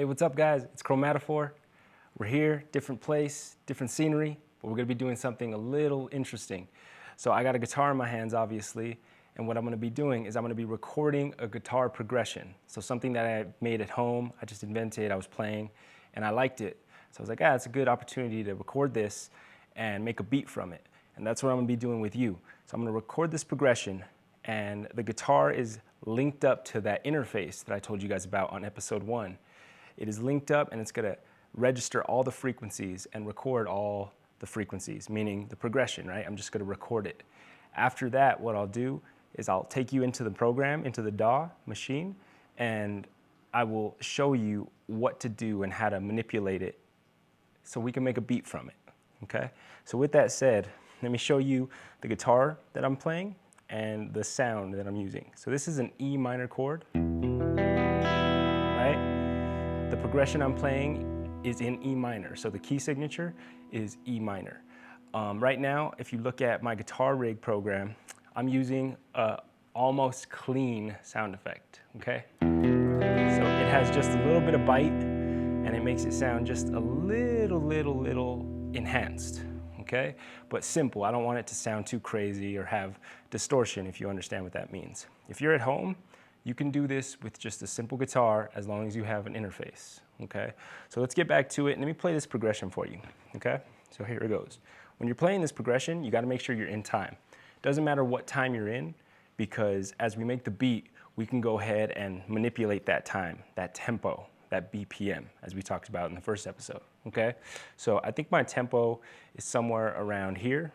Hey, what's up guys? It's Kromatophor. We're here, different place, different scenery, but we're gonna be doing something a little interesting. So I got a guitar in my hands, obviously, and what I'm gonna be doing is I'm gonna be recording a guitar progression. So something that I made at home, I just invented, I was playing, and I liked it. So I was like, it's a good opportunity to record this and make a beat from it. And that's what I'm gonna be doing with you. So I'm gonna record this progression, and the guitar is linked up to that interface that I told you guys about on episode 1. It is linked up and it's gonna register all the frequencies and record all the frequencies, meaning the progression, right? I'm just gonna record it. After that, what I'll do is I'll take you into the program, into the DAW machine, and I will show you what to do and how to manipulate it so we can make a beat from it, okay? So with that said, let me show you the guitar that I'm playing and the sound that I'm using. So this is an E minor chord, right? The progression I'm playing is in E minor, so the key signature is E minor. Right now, if you look at my guitar rig program, I'm using a almost clean sound effect, okay? So it has just a little bit of bite, and it makes it sound just a little enhanced, okay? But simple. I don't want it to sound too crazy or have distortion, if you understand what that means. If you're at home, you can do this with just a simple guitar as long as you have an interface, okay? So let's get back to it, and let me play this progression for you, okay? So here it goes. When you're playing this progression, you gotta make sure you're in time. Doesn't matter what time you're in, because as we make the beat, we can go ahead and manipulate that time, that tempo, that BPM, as we talked about in the first episode, okay? So I think my tempo is somewhere around here.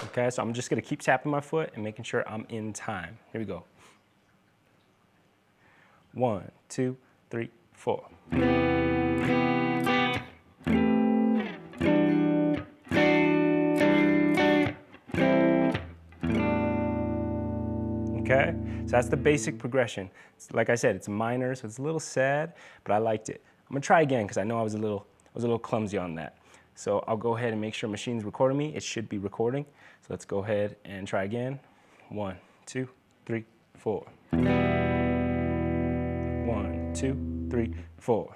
Okay, so I'm just gonna keep tapping my foot and making sure I'm in time. Here we go. 1, 2, 3, 4. Okay, so that's the basic progression. Like I said, it's minor, so it's a little sad, but I liked it. I'm gonna try again because I know I was a little clumsy on that. So I'll go ahead and make sure machine's recording me. It should be recording. So let's go ahead and try again. 1, 2, 3, 4. 1, 2, 3, 4.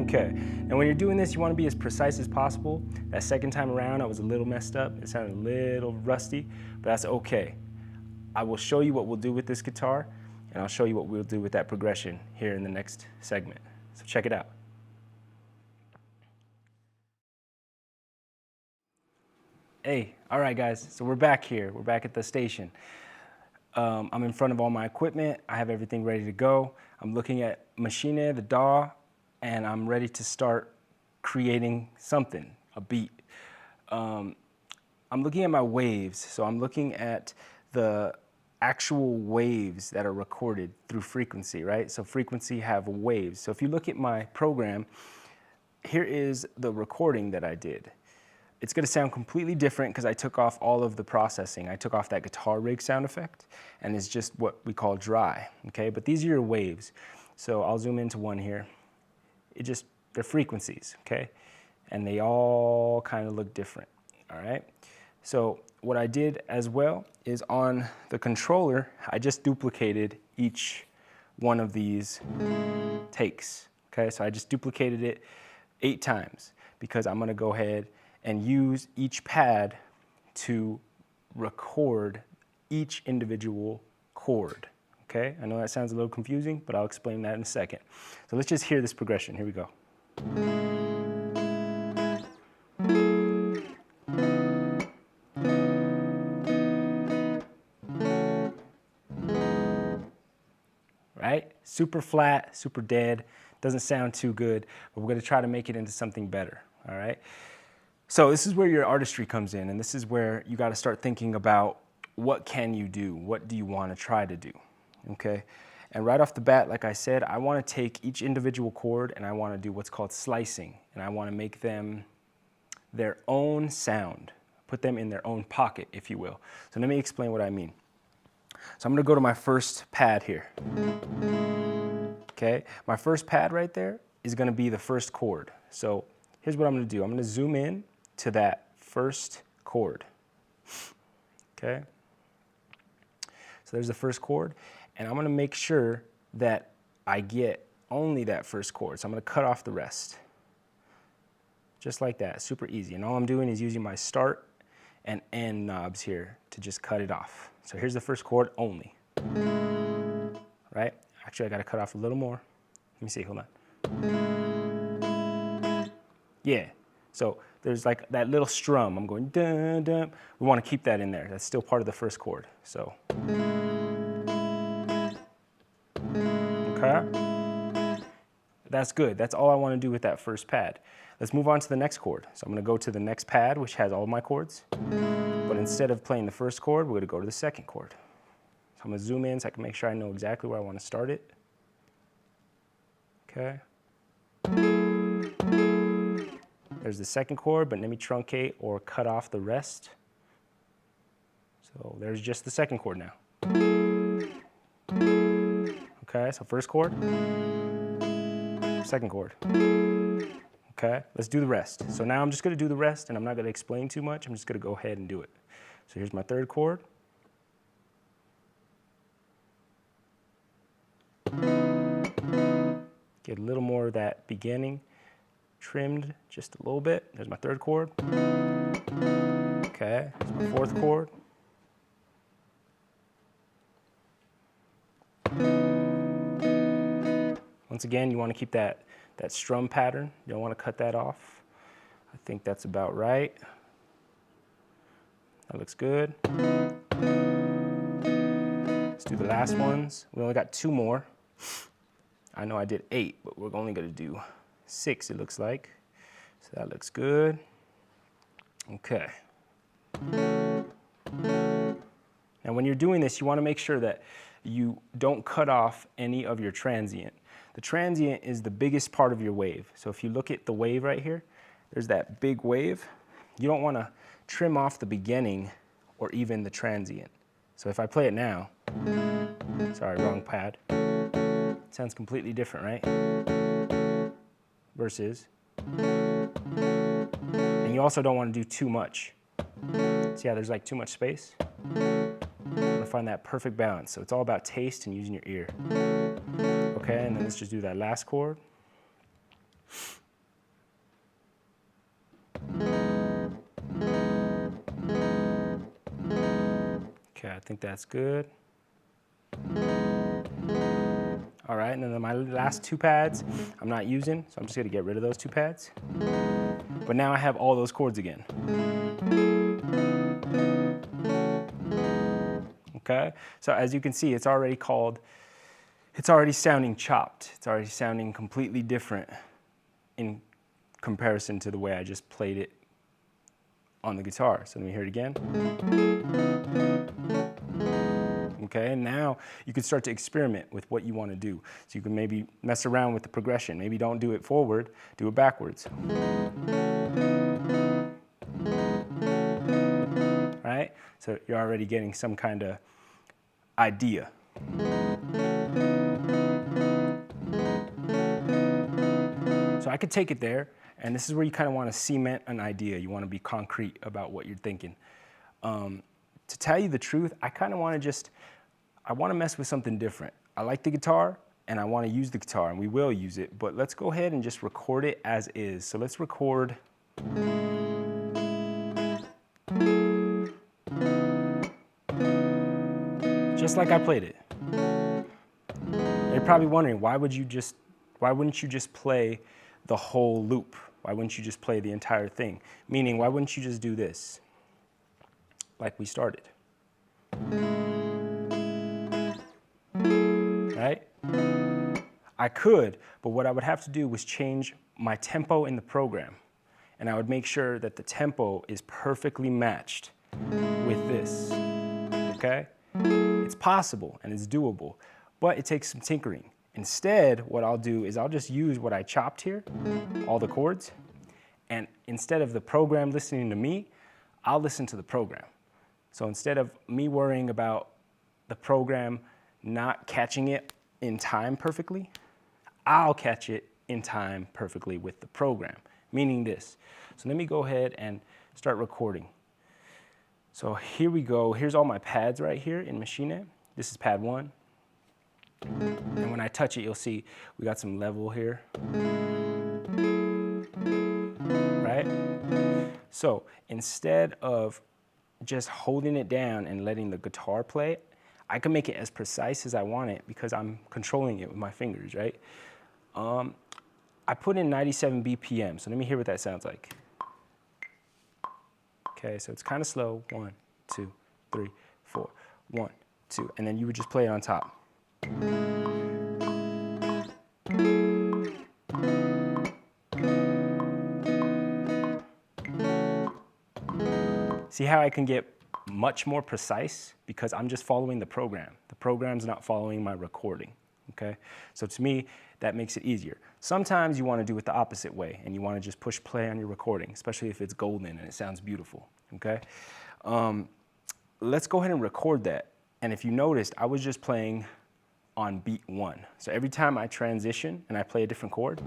Okay, and when you're doing this, you want to be as precise as possible. That second time around, I was a little messed up. It sounded a little rusty, but that's okay. I will show you what we'll do with this guitar, and I'll show you what we'll do with that progression here in the next segment. So check it out. Hey, all right guys, so we're back here. We're back at the station. I'm in front of all my equipment. I have everything ready to go. I'm looking at Machine, the DAW, and I'm ready to start creating something, a beat. I'm looking at my waves, so I'm looking at the actual waves that are recorded through frequency, right? So frequency have waves. So if you look at my program, here is the recording that I did. It's gonna sound completely different because I took off all of the processing. I took off that guitar rig sound effect, and it's just what we call dry, okay? But these are your waves. So I'll zoom into one here. They're frequencies, okay? And they all kind of look different, all right? So what I did as well is on the controller, I just duplicated each one of these takes, okay? So I just duplicated it 8 times because I'm gonna go ahead and use each pad to record each individual chord, okay? I know that sounds a little confusing, but I'll explain that in a second. So let's just hear this progression. Here we go. Right? Super flat, super dead, doesn't sound too good, but we're gonna try to make it into something better, all right? So this is where your artistry comes in, and this is where you gotta start thinking about what can you do? What do you wanna try to do, okay? And right off the bat, like I said, I wanna take each individual chord and I wanna do what's called slicing, and I wanna make them their own sound, put them in their own pocket, if you will. So let me explain what I mean. So I'm gonna go to my first pad here. Okay, my first pad right there is gonna be the first chord. So here's what I'm gonna do. I'm gonna zoom in to that first chord. Okay, so there's the first chord, and I'm gonna make sure that I get only that first chord. So I'm gonna cut off the rest. Just like that, super easy. And all I'm doing is using my start and end knobs here to just cut it off. So here's the first chord only, right? Actually, I gotta cut off a little more. Let me see, hold on. Yeah, so there's like that little strum. I'm going dun, dun. We wanna keep that in there. That's still part of the first chord, so. Okay, that's good. That's all I wanna do with that first pad. Let's move on to the next chord. So I'm gonna go to the next pad, which has all of my chords. But instead of playing the first chord, we're gonna go to the second chord. So I'm gonna zoom in so I can make sure I know exactly where I wanna start it. Okay. There's the second chord, but let me truncate or cut off the rest. So there's just the second chord now. Okay, so first chord, second chord. Okay, let's do the rest. So now I'm just gonna do the rest, and I'm not gonna explain too much. I'm just gonna go ahead and do it. So here's my third chord. Get a little more of that beginning trimmed just a little bit. There's my third chord. Okay, there's my fourth chord. Once again, you wanna keep that strum pattern. You don't wanna cut that off. I think that's about right. That looks good. Let's do the last ones. We only got 2 more. I know I did 8, but we're only gonna do 6, it looks like. So that looks good. Okay. Now when you're doing this, you wanna make sure that you don't cut off any of your transient. The transient is the biggest part of your wave. So if you look at the wave right here, there's that big wave. You don't wanna trim off the beginning or even the transient. So if I play it now, sorry, wrong pad. Sounds completely different, right? Versus. And you also don't want to do too much. See how there's like too much space? You want to find that perfect balance. So it's all about taste and using your ear. Okay, and then let's just do that last chord. Okay, I think that's good. All right, and then my last 2 pads I'm not using, so I'm just gonna get rid of those 2 pads. But now I have all those chords again. Okay, so as you can see, it's already sounding chopped. It's already sounding completely different in comparison to the way I just played it on the guitar. So let me hear it again. Okay, and now you can start to experiment with what you want to do. So you can maybe mess around with the progression. Maybe don't do it forward, do it backwards. Right? So you're already getting some kind of idea. So I could take it there, and this is where you kind of want to cement an idea. You want to be concrete about what you're thinking. To tell you the truth, I kind of want to I want to mess with something different. I like the guitar, and I want to use the guitar, and we will use it, but let's go ahead and just record it as is. So let's record. Just like I played it. You're probably wondering, why wouldn't you just play the whole loop? Why wouldn't you just play the entire thing? Meaning, why wouldn't you just do this? Like we started. Right? I could, but what I would have to do was change my tempo in the program. And I would make sure that the tempo is perfectly matched with this. Okay? It's possible and it's doable, but it takes some tinkering. Instead, what I'll do is I'll just use what I chopped here, all the chords, and instead of the program listening to me, I'll listen to the program. So instead of me worrying about the program not catching it in time perfectly, I'll catch it in time perfectly with the program, meaning this. So let me go ahead and start recording. So here we go. Here's all my pads right here in Machine. This is pad 1. And when I touch it, you'll see we got some level here, right? So instead of just holding it down and letting the guitar play, I can make it as precise as I want it because I'm controlling it with my fingers, right? I put in 97 BPM, so let me hear what that sounds like. Okay, so it's kind of slow. 1, 2, 3, 4, 1, 2, and then you would just play it on top. See how I can get much more precise because I'm just following the program. The program's not following my recording, okay? So to me, that makes it easier. Sometimes you want to do it the opposite way and you want to just push play on your recording, especially if it's golden and it sounds beautiful, okay? Let's go ahead and record that. And if you noticed, I was just playing on beat 1. So every time I transition and I play a different chord,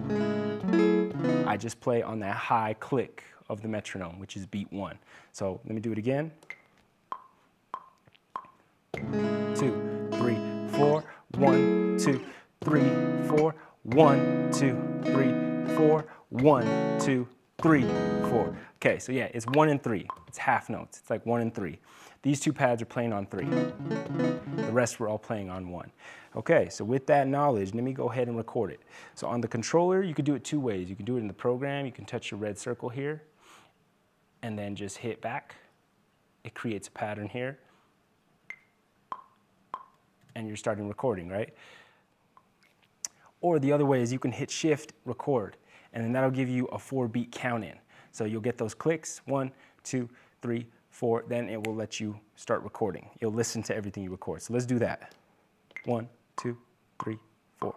I just play on that high click of the metronome, which is beat 1. So let me do it again. 2, 3, 4, 1, 2, 3, 4, 1, 2, 3, 4, 1, 2, 3, 4. Okay, so yeah, it's 1 and 3. It's half notes. It's like 1 and 3. These two pads are playing on 3. The rest were all playing on 1. Okay, so with that knowledge, let me go ahead and record it. So on the controller, you could do it 2 ways. You can do it in the program. You can touch your red circle here and then just hit back. It creates a pattern here. And you're starting recording, right? Or the other way is you can hit shift, record, and then that'll give you a 4-beat count in. So you'll get those clicks, 1, 2, 3, 4, then it will let you start recording. You'll listen to everything you record. So let's do that. 1, 2, 3, 4.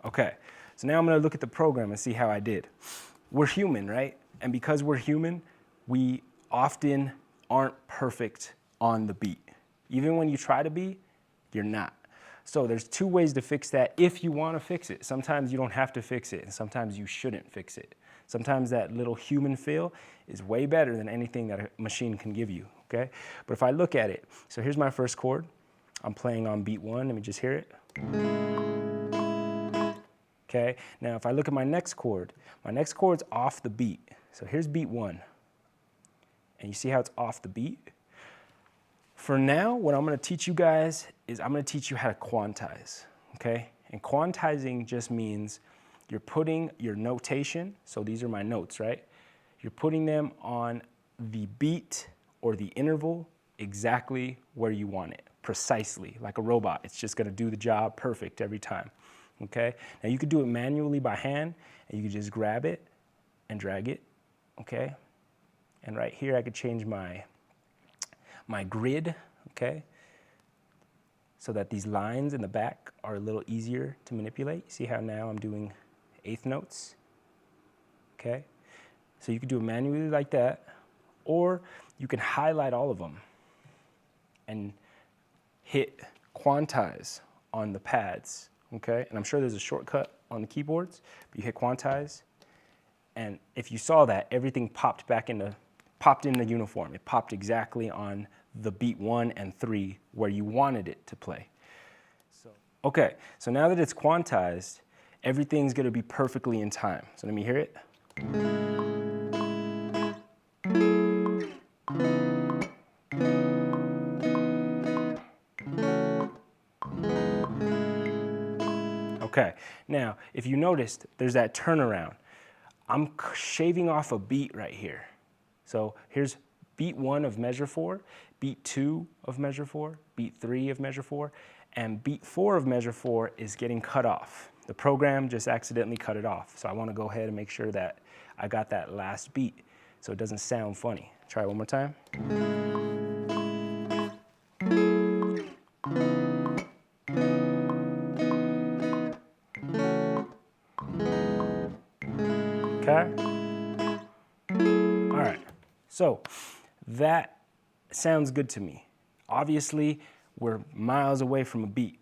Okay, so now I'm gonna look at the program and see how I did. We're human, right? And because we're human, we often aren't perfect on the beat. Even when you try to be, you're not. So there's 2 ways to fix that if you want to fix it. Sometimes you don't have to fix it, and sometimes you shouldn't fix it. Sometimes that little human feel is way better than anything that a machine can give you, okay? But if I look at it, so here's my first chord. I'm playing on beat 1. Let me just hear it. Okay, now if I look at my next chord's off the beat. So here's beat 1. And you see how it's off the beat? For now, what I'm gonna teach you guys is I'm gonna teach you how to quantize, okay? And quantizing just means you're putting your notation, so these are my notes, right? You're putting them on the beat or the interval exactly where you want it, precisely, like a robot. It's just gonna do the job perfect every time, okay? Now you could do it manually by hand, and you could just grab it and drag it, okay? And right here I could change my grid, okay? So that these lines in the back are a little easier to manipulate. See how now I'm doing 1/8 notes, okay? So you could do it manually like that, or you can highlight all of them and hit quantize on the pads, okay? And I'm sure there's a shortcut on the keyboards, but you hit quantize, and if you saw that, everything popped into uniform. It popped exactly on the beat 1 and 3 where you wanted it to play. Okay, so now that it's quantized, everything's gonna be perfectly in time. So let me hear it. Okay, now if you noticed, there's that turnaround. I'm shaving off a beat right here. So here's beat 1 of measure 4, beat 2 of measure 4, beat 3 of measure 4, and beat 4 of measure 4 is getting cut off. The program just accidentally cut it off. So I want to go ahead and make sure that I got that last beat so it doesn't sound funny. Try it one more time. So that sounds good to me. Obviously, we're miles away from a beat,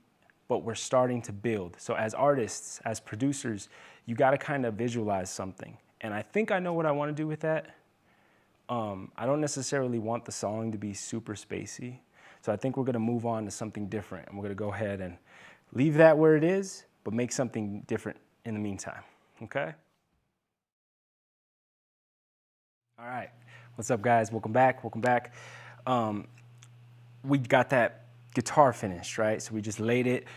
but we're starting to build. So as artists, as producers, you gotta kind of visualize something. And I think I know what I wanna do with that. I don't necessarily want the song to be super spacey. So I think we're gonna move on to something different, and we're gonna go ahead and leave that where it is, but make something different in the meantime, okay? All right, what's up guys? Welcome back, welcome back. We got that guitar finished, right? So we just laid it.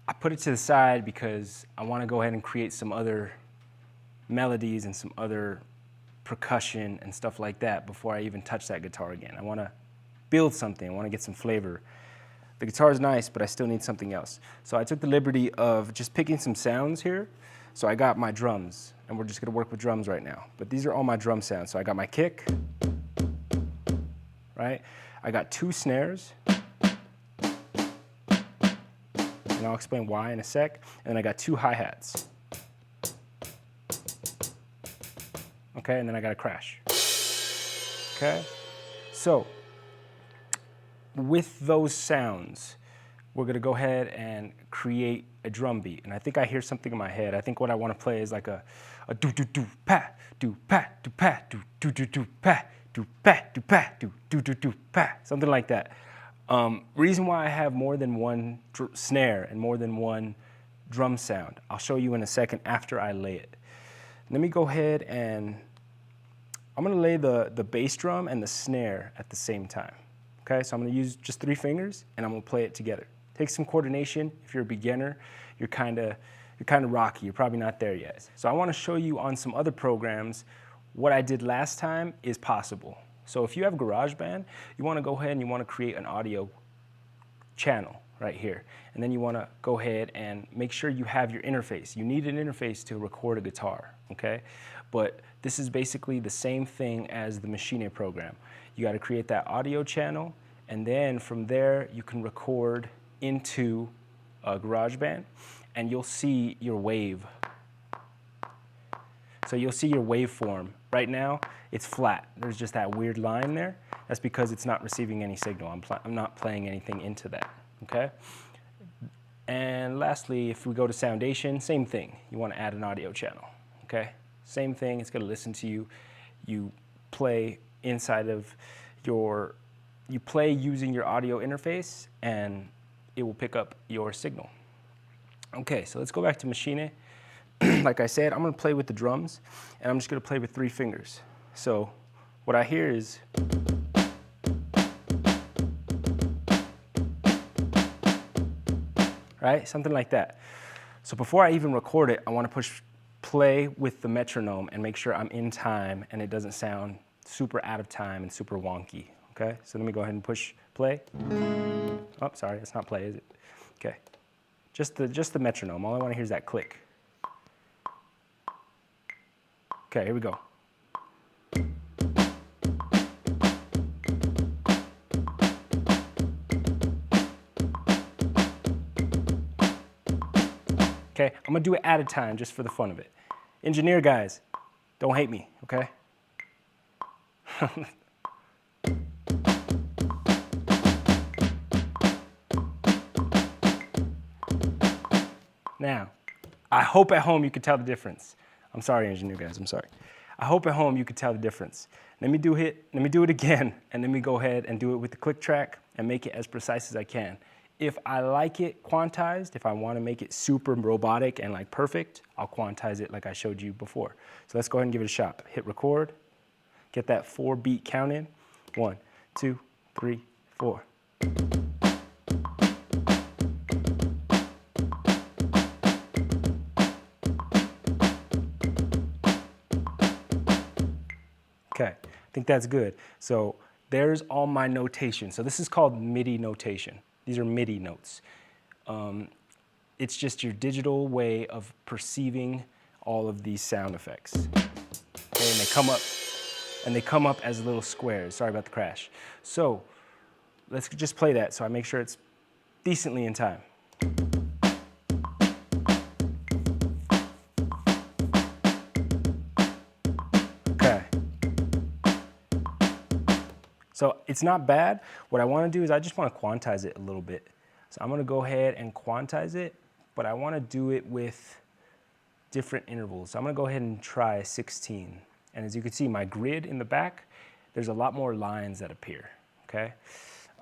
I put it to the side because I wanna go ahead and create some other melodies and some other percussion and stuff like that before I even touch that guitar again. I wanna build something, I wanna get some flavor. The guitar is nice, but I still need something else. So I took the liberty of just picking some sounds here. So I got my drums, and we're just gonna work with drums right now. But these are all my drum sounds. So I got my kick, right? I got 2 snares, and I'll explain why in a sec. And then I got 2 hi-hats. Okay, and then I got a crash. Okay, so with those sounds, we're gonna go ahead and create a drum beat. And I think I hear something in my head. I think what I wanna play is like a do do do pa, do pa, do pa, do do do do pa, do pa, do pa, do do do do pa, something like that. Reason why I have more than one snare and more than one drum sound, I'll show you in a second after I lay it. Let me go ahead and I'm gonna lay the bass drum and the snare at the same time. Okay, so I'm gonna use just 3 fingers and I'm gonna play it together. Takes some coordination. If you're a beginner, you're kinda rocky, you're probably not there yet. So I wanna show you on some other programs what I did last time is possible. So if you have GarageBand, you wanna go ahead and you wanna create an audio channel right here. And then you wanna go ahead and make sure you have your interface. You need an interface to record a guitar, okay? But this is basically the same thing as the Machine program. You gotta create that audio channel, and then from there you can record into GarageBand, and you'll see your wave. So you'll see your waveform. Right now, it's flat. There's just that weird line there. That's because it's not receiving any signal. I'm not playing anything into that, okay? And lastly, if we go to Soundation, same thing. You wanna add an audio channel, okay? Same thing, it's gonna listen to you. You play inside of you play using your audio interface, and it will pick up your signal. Okay, so let's go back to Machine. Like I said, I'm gonna play with the drums, and I'm just gonna play with 3 fingers. So what I hear is, right, something like that. So before I even record it, I wanna push play with the metronome and make sure I'm in time and it doesn't sound super out of time and super wonky, okay? So let me go ahead and push play. Oh, sorry, it's not play, is it? Okay, just the metronome. All I wanna hear is that click. Okay, here we go. Okay, I'm gonna do it at a time just for the fun of it. Engineer guys, don't hate me, okay? Now, I hope at home you could tell the difference. I'm sorry, engineer guys, I'm sorry. I hope at home you could tell the difference. Let me do it again, and let me go ahead and do it with the click track and make it as precise as I can. If I like it quantized, if I want to make it super robotic and like perfect, I'll quantize it like I showed you before. So let's go ahead and give it a shot. Hit record, get that 4-beat count in. 1, 2, 3, 4. Okay, I think that's good. So there's all my notation. So this is called MIDI notation. These are MIDI notes. It's just your digital way of perceiving all of these sound effects. Okay, and they come up as little squares. Sorry about the crash. So let's just play that so I make sure it's decently in time. Okay. So it's not bad. What I want to do is I just want to quantize it a little bit. So I'm going to go ahead and quantize it, but I want to do it with different intervals. So I'm going to go ahead and try 16. And as you can see, my grid in the back, there's a lot more lines that appear, okay?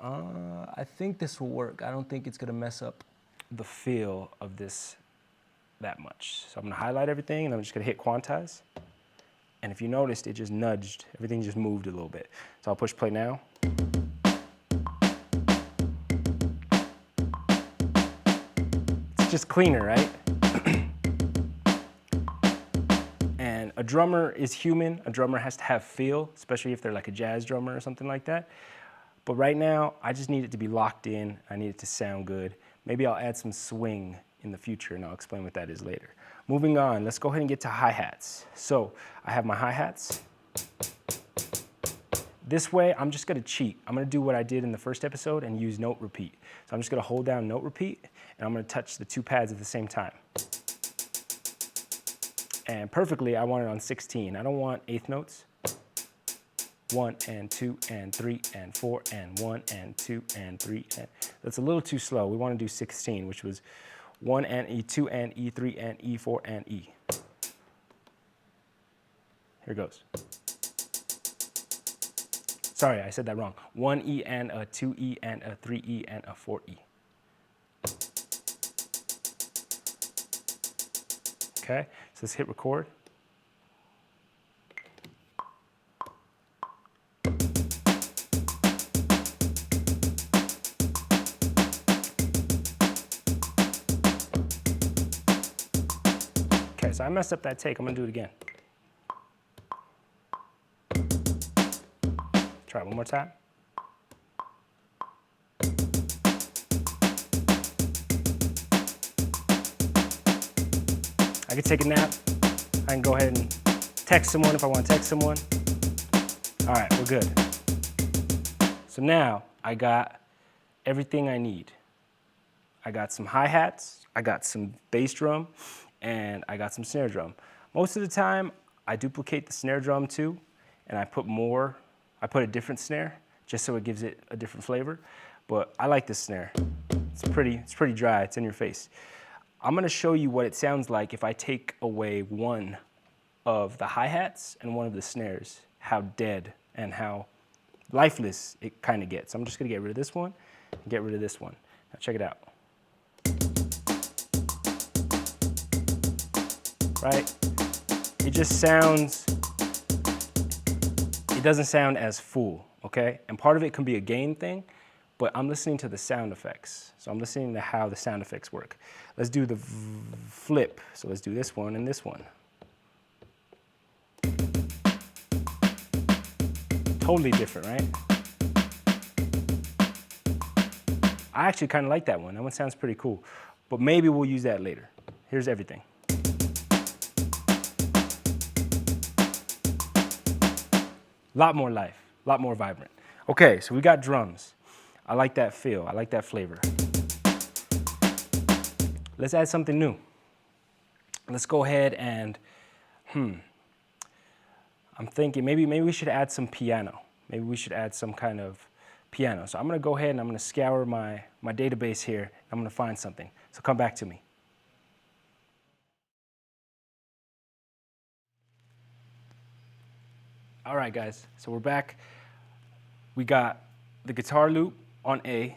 I think this will work. I don't think it's going to mess up the feel of this that much. So I'm going to highlight everything, and I'm just going to hit quantize. And if you noticed, it just nudged. Everything just moved a little bit. So I'll push play now. It's just cleaner, right? And a drummer is human. A drummer has to have feel, especially if they're like a jazz drummer or something like that. But right now, I just need it to be locked in. I need it to sound good. Maybe I'll add some swing in the future, and I'll explain what that is later. Moving on, let's go ahead and get to hi-hats. So I have my hi-hats. This way, I'm just gonna cheat. I'm gonna do what I did in the first episode and use note repeat. So I'm just gonna hold down note repeat, and I'm gonna touch the two pads at the same time. And perfectly, I want it on 16. I don't want eighth notes. 1 and 2 and 3 and 4 and 1 and 2 and 3. And that's a little too slow. We want to do 16, which was 1 and E, 2 and E, 3 and E, 4 and E. Here goes. Sorry, I said that wrong. 1 E and a 2 E and a 3 E and a 4 E. Okay, so let's hit record. Okay, so I messed up that take. I'm gonna do it again. Try it one more time. I could take a nap. I can go ahead and text someone if I want to text someone. All right, we're good. So now I got everything I need. I got some hi-hats, I got some bass drum, and I got some snare drum. Most of the time, I duplicate the snare drum too, and I put a different snare, just so it gives it a different flavor. But I like this snare. It's pretty dry, it's in your face. I'm gonna show you what it sounds like if I take away one of the hi-hats and one of the snares, how dead and how lifeless it kind of gets. I'm just gonna get rid of this one and get rid of this one. Now check it out. Right? It just sounds, it doesn't sound as full, okay? And part of it can be a gain thing, but I'm listening to the sound effects. So I'm listening to how the sound effects work. Let's do the flip. So let's do this one and this one. Totally different, right? I actually kind of like that one. That one sounds pretty cool. But maybe we'll use that later. Here's everything. A lot more life, a lot more vibrant. Okay, so we got drums. I like that feel, I like that flavor. Let's add something new. Let's go ahead and, I'm thinking maybe we should add some piano. Maybe we should add some kind of piano. So I'm gonna go ahead and I'm gonna scour my database here. I'm gonna find something. So come back to me. All right, guys, so we're back. We got the guitar loop on A,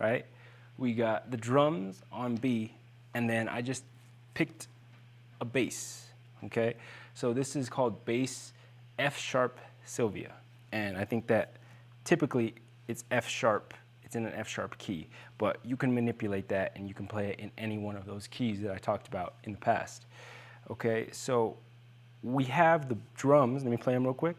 right? We got the drums on B, and then I just picked a bass, okay? So this is called bass F sharp Sylvia, and I think that typically it's F sharp, it's in an F sharp key, but you can manipulate that and you can play it in any one of those keys that I talked about in the past, okay? So we have the drums. Let me play them real quick.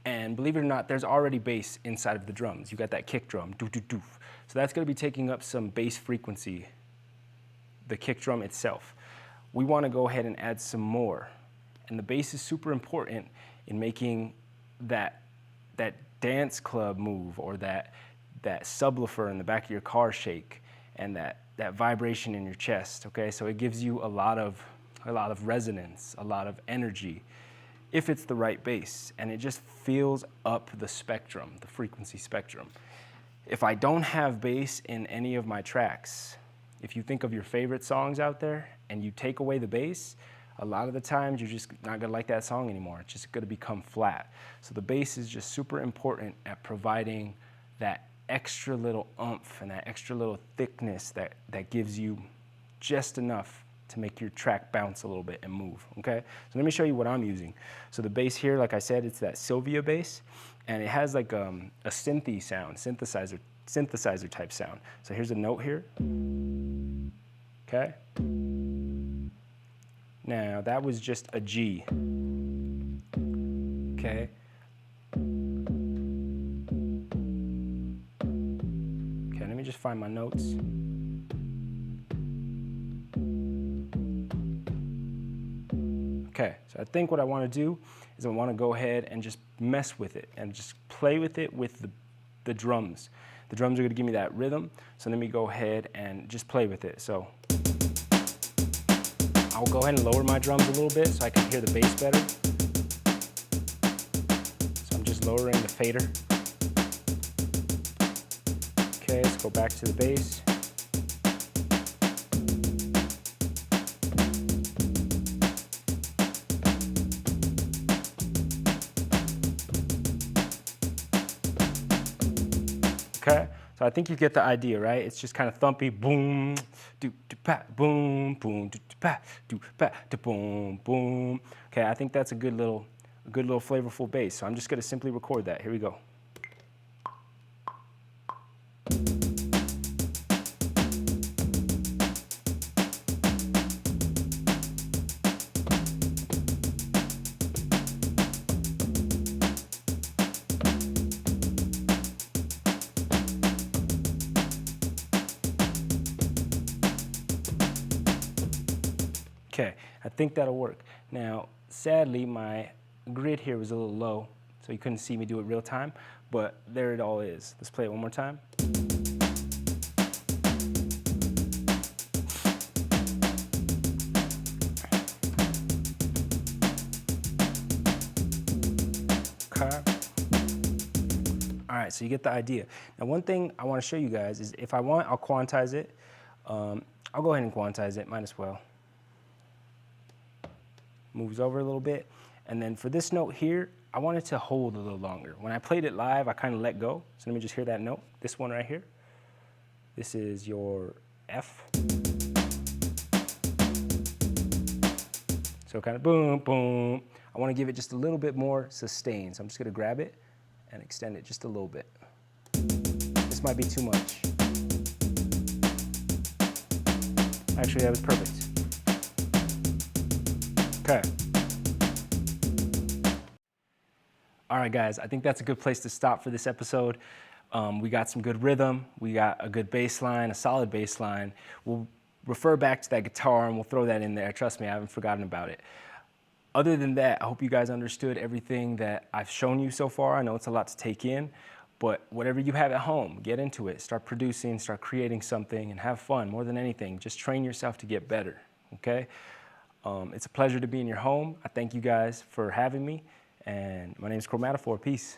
And believe it or not, there's already bass inside of the drums. You got that kick drum, doo doo doo. So that's going to be taking up some bass frequency, the kick drum itself. We want to go ahead and add some more. And the bass is super important in making that dance club move, or that subwoofer in the back of your car shake, and that vibration in your chest, okay? So it gives you a lot of resonance, a lot of energy. if it's the right bass, and it just fills up the spectrum, the frequency spectrum. If I don't have bass in any of my tracks, if you think of your favorite songs out there and you take away the bass, a lot of the times you're just not gonna like that song anymore. It's just gonna become flat. So the bass is just super important at providing that extra little oomph and that extra little thickness that gives you just enough to make your track bounce a little bit and move, okay? So let me show you what I'm using. So the bass here, like I said, it's that Sylvia bass, and it has like a synthy sound, synthesizer type sound. So here's a note here, okay? Now that was just a G, okay? Okay, let me just find my notes. Okay, so I think what I want to do is I want to go ahead and just mess with it and just play with it with the drums. The drums are going to give me that rhythm, so let me go ahead and just play with it. So I'll go ahead and lower my drums a little bit so I can hear the bass better. So I'm just lowering the fader. Okay, let's go back to the bass. Okay, so I think you get the idea, right? It's just kind of thumpy, boom, do pa, boom, boom, do pa, boom, boom. Okay, I think that's a good little flavorful bass. So I'm just gonna simply record that. Here we go. Okay, I think that'll work. Now, sadly, my grid here was a little low, so you couldn't see me do it real time, but there it all is. Let's play it one more time. Okay. All right, so you get the idea. Now, one thing I want to show you guys is if I want, I'll quantize it. I'll go ahead and quantize it, might as well. Moves over a little bit. And then for this note here, I want it to hold a little longer. When I played it live, I kind of let go. So let me just hear that note, this one right here. This is your F. So kind of boom, boom. I want to give it just a little bit more sustain. So I'm just going to grab it and extend it just a little bit. This might be too much. Actually, that was perfect. Okay. All right, guys, I think that's a good place to stop for this episode. We got some good rhythm. We got a good bass line, a solid bass line. We'll refer back to that guitar and we'll throw that in there. Trust me, I haven't forgotten about it. Other than that, I hope you guys understood everything that I've shown you so far. I know it's a lot to take in, but whatever you have at home, get into it. Start producing, start creating something, and have fun. More than anything, just train yourself to get better, okay? It's a pleasure to be in your home. I thank you guys for having me, and my name is Kromatophor. Peace.